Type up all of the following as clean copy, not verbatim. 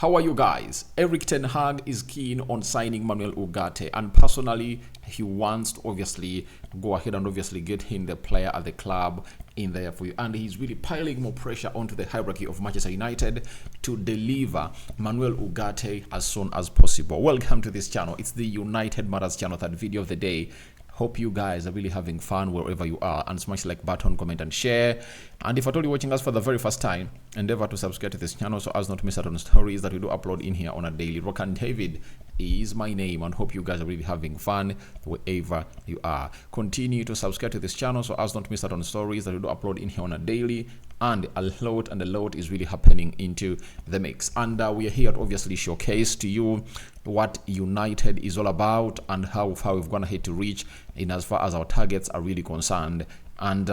How are you guys? Erik ten Hag is keen on signing Manuel Ugarte, and personally, he wants to obviously go ahead and obviously get him the player at the club in there for you. And he's really piling more pressure onto the hierarchy of Manchester United to deliver Manuel Ugarte as soon as possible. Welcome to this channel. It's the United Matters channel, third video of the day. Hope you guys are really having fun wherever you are, and smash the like button, comment and share. And if at all you're watching us for the very first time, endeavor to subscribe to this channel so as not to miss out on stories that we do upload in here on a daily. Rock and David is my name, and hope you guys are really having fun wherever you are. Continue to subscribe to this channel so as not to miss out on stories that we do upload in here on a daily, and a lot is really happening into the mix. And we are here to obviously showcase to you what United is all about and how far we've gone ahead to reach in as far as our targets are really concerned. And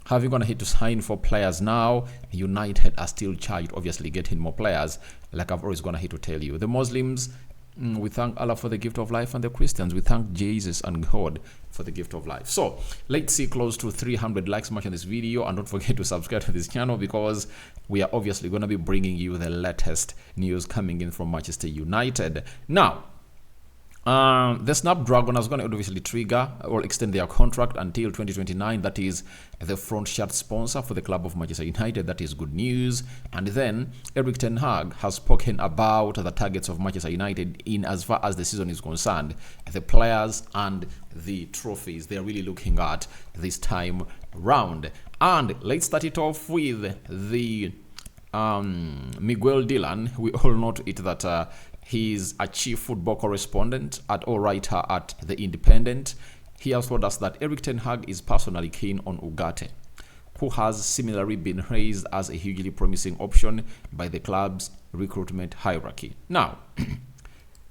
having gone ahead to sign for players now, United are still charged obviously getting more players, like I've always gone ahead to tell you. The Muslims, we thank Allah for the gift of life, and the Christians, we thank Jesus and God for the gift of life. So let's see close to 300 likes much on this video, and don't forget to subscribe to this channel because we are obviously going to be bringing you the latest news coming in from Manchester United. Now, the Snapdragon is going to obviously trigger or extend their contract until 2029. That is the front shirt sponsor for the club of Manchester United. That is good news. And then Erik ten Hag has spoken about the targets of Manchester United in as far as the season is concerned, the players and the trophies they're really looking at this time round. And let's start it off with the Miguel Dillon. We all know to it that he's a chief football correspondent or writer at The Independent. He has told us that Erik ten Hag is personally keen on Ugarte, who has similarly been raised as a hugely promising option by the club's recruitment hierarchy. Now,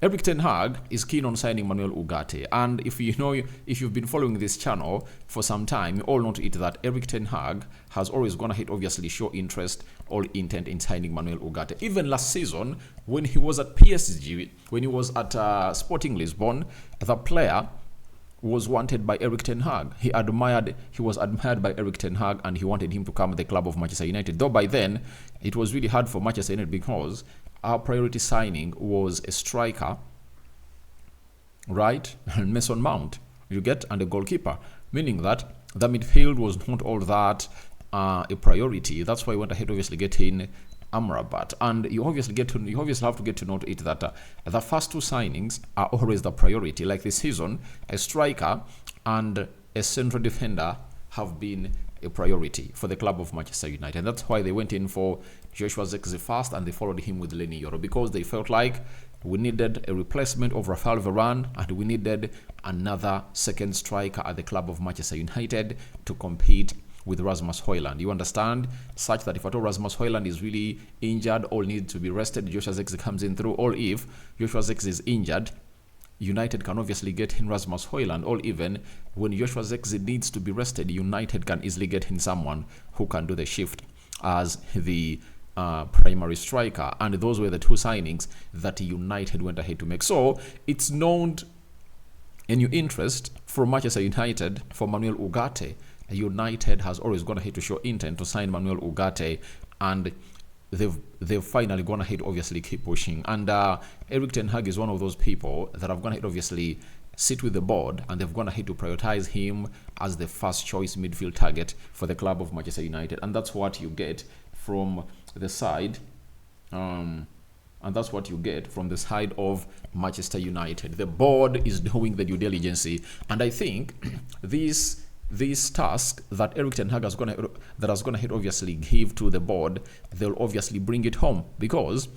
Erik ten Hag is keen on signing Manuel Ugarte, and if you've been following this channel for some time, you all know to it that Erik ten Hag has always gone ahead obviously show interest or intent in signing Manuel Ugarte. Even last season, when he was at PSG, when he was at Sporting Lisbon, the player was wanted by Erik ten Hag. He was admired by Erik ten Hag, and he wanted him to come to the club of Manchester United. Though by then, it was really hard for Manchester United because our priority signing was a striker, right? Mason Mount, you get, and a goalkeeper, meaning that the midfield was not all that a priority. That's why we went ahead obviously getting Amrabat. And you obviously have to get to note it that the first two signings are always the priority. Like this season, a striker and a central defender have been a priority for the club of Manchester United. And that's why they went in for Joshua Zirkzee first, and they followed him with Leny Yoro, because they felt like we needed a replacement of Rafael Varane, and we needed another second striker at the club of Manchester United to compete with Rasmus Højlund. You understand? Such that if at all Rasmus Højlund is really injured or needs to be rested, Joshua Zirkzee comes in through. Or if Joshua Zirkzee is injured, United can obviously get in Rasmus Højlund. Or even when Joshua Zirkzee needs to be rested, United can easily get in someone who can do the shift as the primary striker. And those were the two signings that United went ahead to make. So it's known a new interest from Manchester United for Manuel Ugarte. United has always gone ahead to show intent to sign Manuel Ugarte, and they've finally gone ahead obviously keep pushing. And Erik ten Hag is one of those people that have gone ahead obviously sit with the board, and they've gone ahead to prioritize him as the first choice midfield target for the club of Manchester United. And that's what you get from the side of Manchester United. The board is doing the due diligence, and I think this task that Erik ten Hag has gone ahead obviously give to the board, they'll obviously bring it home, because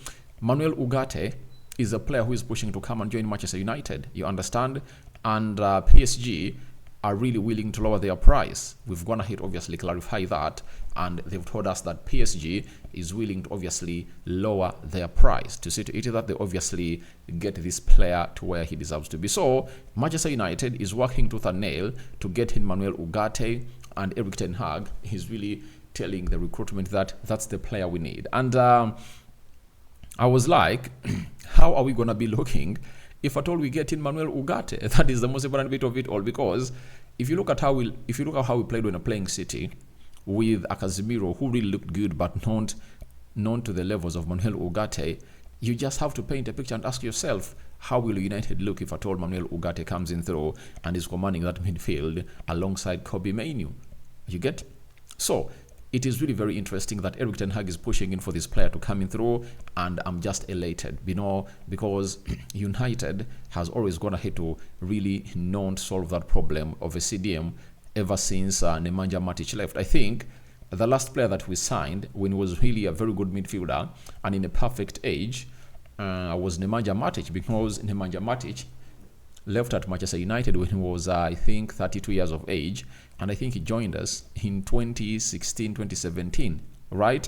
Manuel Ugarte is a player who is pushing to come and join Manchester United. You understand? And PSG are really willing to lower their price. We've gone ahead obviously clarify that, and they've told us that PSG is willing to obviously lower their price to see to it that they obviously get this player to where he deserves to be. So Manchester United is working tooth and nail to get in Manuel Ugarte, and Erik ten Hag is really telling the recruitment that that's the player we need. And I was like, how are we going to be looking if at all we get in Manuel Ugarte? That is the most important bit of it all, because if you look at how we played when playing City with a Casemiro who really looked good but not known to the levels of Manuel Ugarte, You just have to paint a picture and ask yourself, how will United look if at all Manuel Ugarte comes in through and is commanding that midfield alongside Kobe Mainoo? You get? So it is really very interesting that Erik ten Hag is pushing in for this player to come in through, and I'm just elated, because United has always gone ahead to really not solve that problem of a CDM ever since Nemanja Matic left. I think the last player that we signed when he was really a very good midfielder and in a perfect age was Nemanja Matic, because Nemanja Matic left at Manchester United when he was, I think, 32 years of age, and I think he joined us in 2016, 2017, right?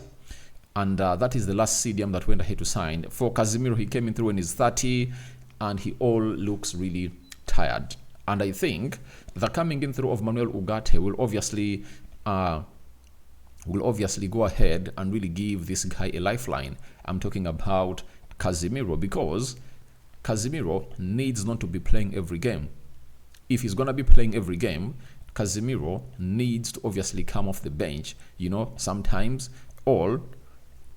And that is the last CDM that went ahead to sign. For Casemiro, he came in through when he's 30, and he all looks really tired. And I think the coming in through of Manuel Ugarte will obviously go ahead and really give this guy a lifeline. I'm talking about Casemiro, because Casemiro needs not to be playing every game. If he's going to be playing every game, Casemiro needs to obviously come off the bench, sometimes, or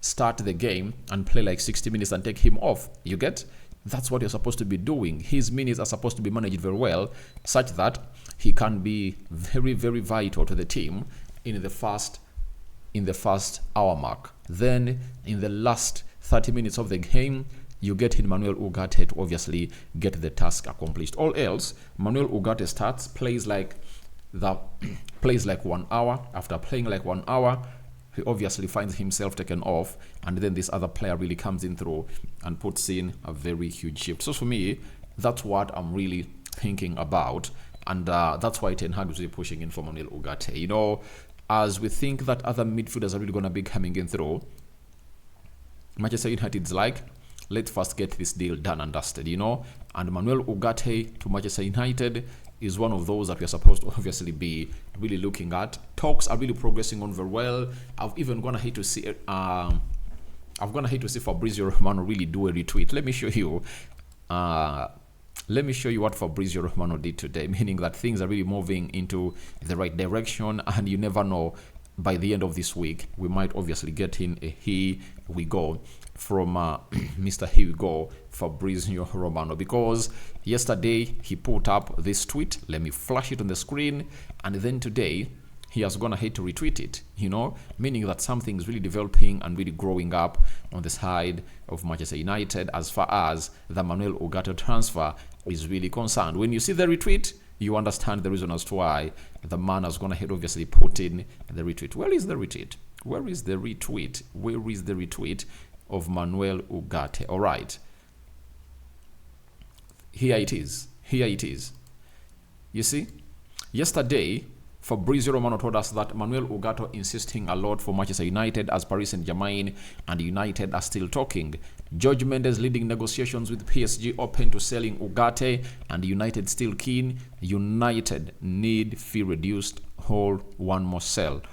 start the game and play like 60 minutes and take him off. You get? That's what you're supposed to be doing. His minutes are supposed to be managed very well, such that he can be very, very vital to the team in the first hour mark. Then in the last 30 minutes of the game, you get in Manuel Ugarte to obviously get the task accomplished. All else, Manuel Ugarte starts, plays like 1 hour. After playing like 1 hour, he obviously finds himself taken off, and then this other player really comes in through and puts in a very huge shift. So for me, that's what I'm really thinking about, and that's why Ten Hag is really pushing in for Manuel Ugarte. As we think that other midfielders are really going to be coming in through, Manchester United's like, let's first get this deal done and dusted, And Manuel Ugarte to Manchester United is one of those that we are supposed to obviously be really looking at. Talks are really progressing on very well. I've even gone ahead to see Fabrizio Romano really do a retweet. Let me show you. Let me show you what Fabrizio Romano did today, meaning that things are really moving into the right direction, and you never know. By the end of this week, we might obviously get in a here we go from Mr. Here we go, Fabrizio Romano, because yesterday he put up this tweet. Let me flash it on the screen, and then today he has gone ahead to retweet it, meaning that something is really developing and really growing up on the side of Manchester United as far as the Manuel Ugarte transfer is really concerned. When you see the retweet, you understand the reason as to why the man has gone ahead obviously put in the retweet. Where is the retweet? Where is the retweet? Where is the retweet of Manuel Ugarte? All right. Here it is. Here it is. You see? Yesterday, Fabrizio Romano told us that Manuel Ugarte insisting a lot for Manchester United, as Paris Saint-Germain and United are still talking. Jorge Mendes leading negotiations with PSG open to selling Ugarte, and United still keen. United need fee reduced, hold one more sell.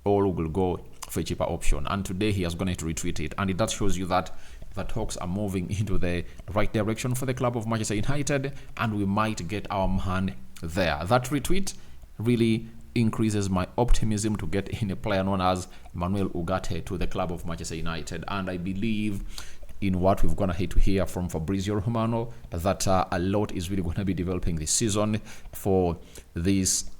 All will go for a cheaper option. And today he has gone to retweet it, and that shows you that the talks are moving into the right direction for the club of Manchester United, and we might get our man there. That retweet really increases my optimism to get in a player known as Manuel Ugarte to the club of Manchester United, and I believe in what we've gone ahead to hear from Fabrizio Romano that a lot is really going to be developing this season for this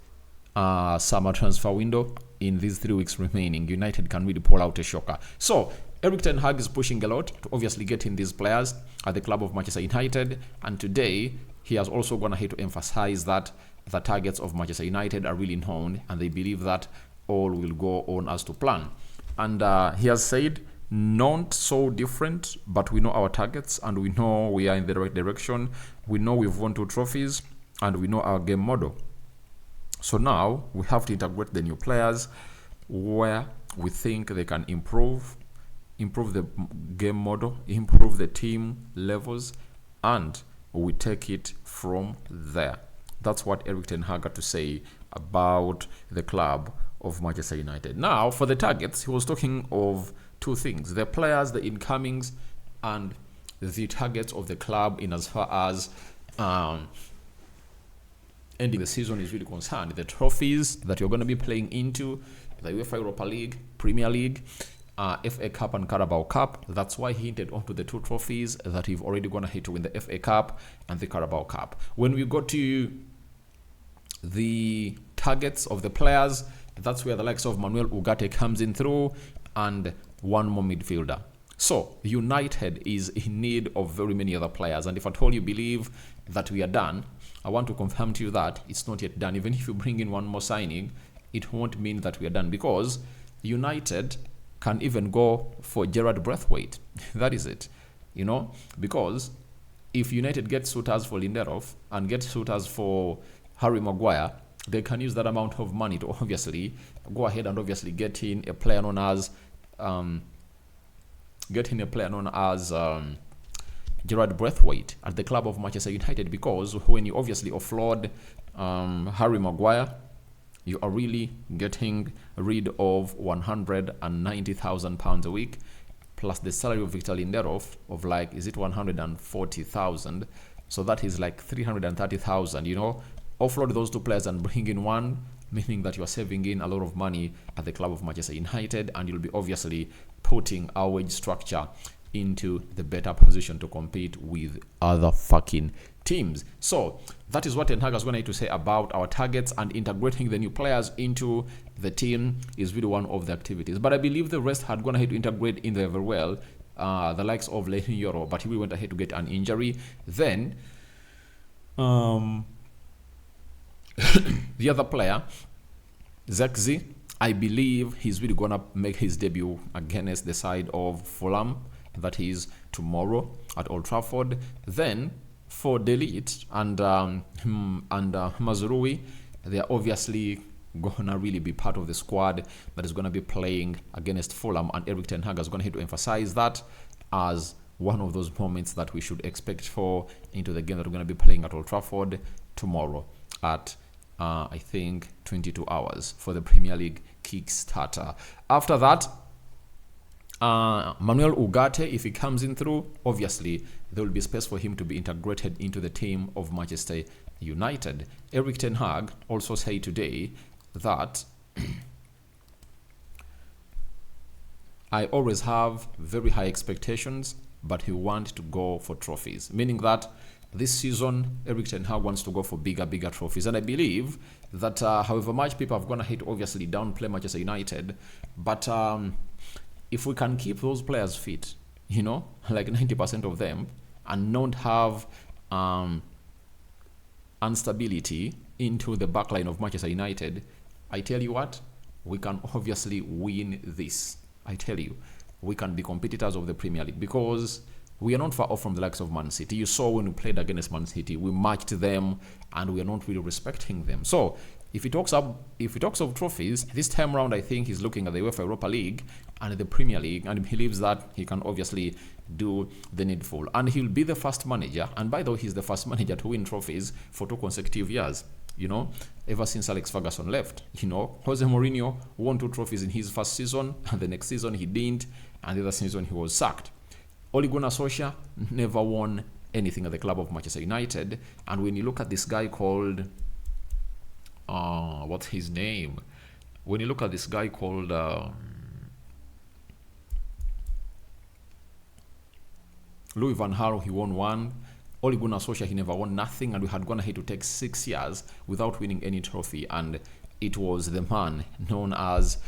summer transfer window. In these 3 weeks remaining, United can really pull out a shocker. So Erik ten Hag is pushing a lot to obviously get in these players at the club of Manchester United, and today he has also gone ahead to emphasize that the targets of Manchester United are really known, and they believe that all will go on as to plan. And he has said, not so different, but we know our targets, and we know we are in the right direction. We know we've won 2 trophies, and we know our game model. So now we have to integrate the new players where we think they can improve the game model, improve the team levels, and we take it from there. That's what Erik ten Hag had to say about the club of Manchester United. Now, for the targets, he was talking of 2 things: the players, the incomings, and the targets of the club in as far as ending the season is really concerned. The trophies that you're going to be playing into, the UEFA Europa League, Premier League, FA Cup and Carabao Cup. That's why he hinted onto the two trophies that we've already gone ahead to win the FA Cup and the Carabao Cup. When we go to the targets of the players, that's where the likes of Manuel Ugarte comes in through, and one more midfielder. So United is in need of very many other players, and if at all you believe that we are done, I want to confirm to you that it's not yet done. Even if you bring in one more signing, it won't mean that we are done, because United can even go for Gerard Braithwaite. That is it, because if United get suitors for Lindelof and get suitors for Harry Maguire, they can use that amount of money to obviously go ahead and obviously get in a player known as Gerard Braithwaite at the club of Manchester United, because when you obviously offload Harry Maguire, you are really getting rid of £190,000 a week, plus the salary of Victor Lindelof of is it 140,000? So that is like 330,000. Offload those two players and bring in one, meaning that you are saving in a lot of money at the club of Manchester United, and you'll be obviously putting our wage structure into the better position to compete with other fucking teams. So that is what Ten Hag is going to say about our targets, and integrating the new players into the team is really one of the activities. But I believe the rest had gone ahead to integrate in there very well. The likes of Lenny Yoro, but he went ahead to get an injury. Then the other player, Zexi, I believe he's really gonna make his debut against the side of Fulham. That is tomorrow at Old Trafford. Then for Delete and Mazrui, they are obviously gonna really be part of the squad that is gonna be playing against Fulham, and Eric Ten Hag is gonna have to emphasize that as one of those moments that we should expect for into the game that we're gonna be playing at Old Trafford tomorrow at I think 22 hours for the Premier League Kickstarter. After that, Manuel Ugarte, if he comes in through, obviously there will be space for him to be integrated into the team of Manchester United. Eric Ten Hag also said today that I always have very high expectations, but he wants to go for trophies, meaning that this season, Eric Ten Hag wants to go for bigger trophies. And I believe that however much people have gone ahead to obviously downplay Manchester United, but if we can keep those players fit, like 90% of them, and not have instability into the backline of Manchester United, I tell you what, we can obviously win this. I tell you, we can be competitors of the Premier League, because we are not far off from the likes of Man City. You saw when we played against Man City, we matched them, and we are not really respecting them. So if he talks of trophies, this time around I think he's looking at the UEFA Europa League and the Premier League, and he believes that he can obviously do the needful. And he'll be the first manager, and by the way, he's the first manager to win trophies for 2 consecutive years. Ever since Alex Ferguson left. Jose Mourinho won 2 trophies in his first season, and the next season he didn't, and the other season he was sacked. Ole Gunnar Solskjaer never won anything at the club of Manchester United. And when you look at this guy called what's his name? When you look at this guy called Louis van Gaal, he won 1. Ole Gunnar Solskjaer, he never won nothing, and we had gone ahead to take 6 years without winning any trophy. And it was the man known as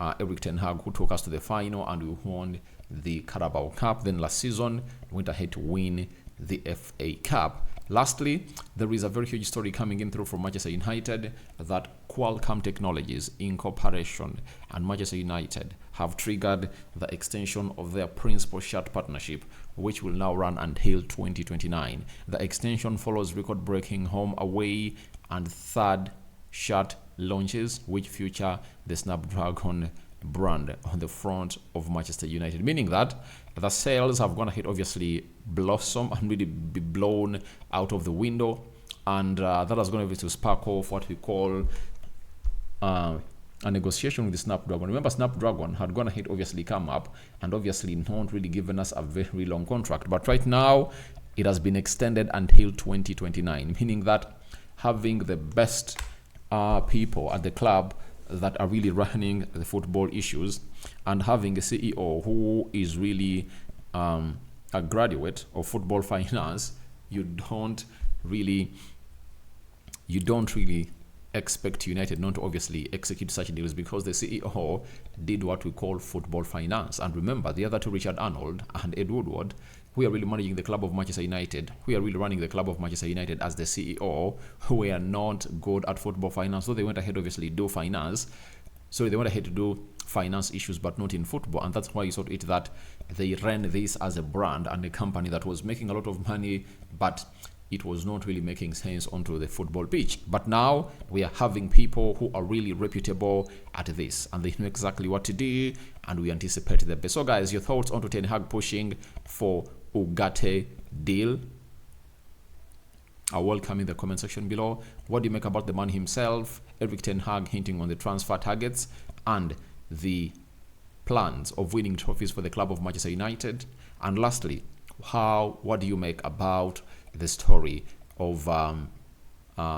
Eric Ten Hag who took us to the final, and we won the Carabao Cup. Then last season went ahead to win the FA Cup. Lastly, there is a very huge story coming in through from Manchester United that Qualcomm Technologies Incorporation and Manchester United have triggered the extension of their principal shirt partnership, which will now run until 2029. The extension follows record-breaking home, away, and third shirt launches, which feature the Snapdragon brand on the front of Manchester United, meaning that the sales have gone ahead obviously blossom and really be blown out of the window, and that has gone over to spark off what we call a negotiation with the Snapdragon. Remember, Snapdragon had gone ahead obviously come up and obviously not really given us a very long contract, but right now it has been extended until 2029, meaning that having the best people at the club that are really running the football issues, and having a CEO who is really a graduate of football finance, you don't really expect United not to obviously execute such deals, because the CEO did what we call football finance. And remember, the other two, Richard Arnold and Ed Woodward, who are really managing the club of Manchester United, who are really running the club of Manchester United as the CEO, who are not good at football finance. So they went ahead obviously do finance. So they went ahead to do finance issues, but not in football. And that's why you saw it that they ran this as a brand and a company that was making a lot of money, but it was not really making sense onto the football pitch. But now we are having people who are really reputable at this, and they know exactly what to do, and we anticipate the best. So guys, your thoughts onto Ten Hag pushing for Ugarte deal are welcome in the comment section below. What do you make about the man himself, Erik Ten Hag, hinting on the transfer targets and the plans of winning trophies for the club of Manchester United? And lastly, what do you make about the story of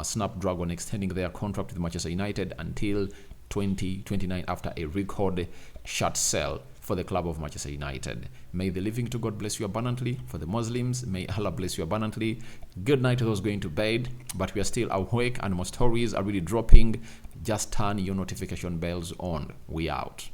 Snapdragon extending their contract with Manchester United until 2029 after a record short sale for the club of Manchester United? May the living to God bless you abundantly. For the Muslims, may Allah bless you abundantly. Good night to those going to bed, but we are still awake and more stories are really dropping. Just turn your notification bells on. We out.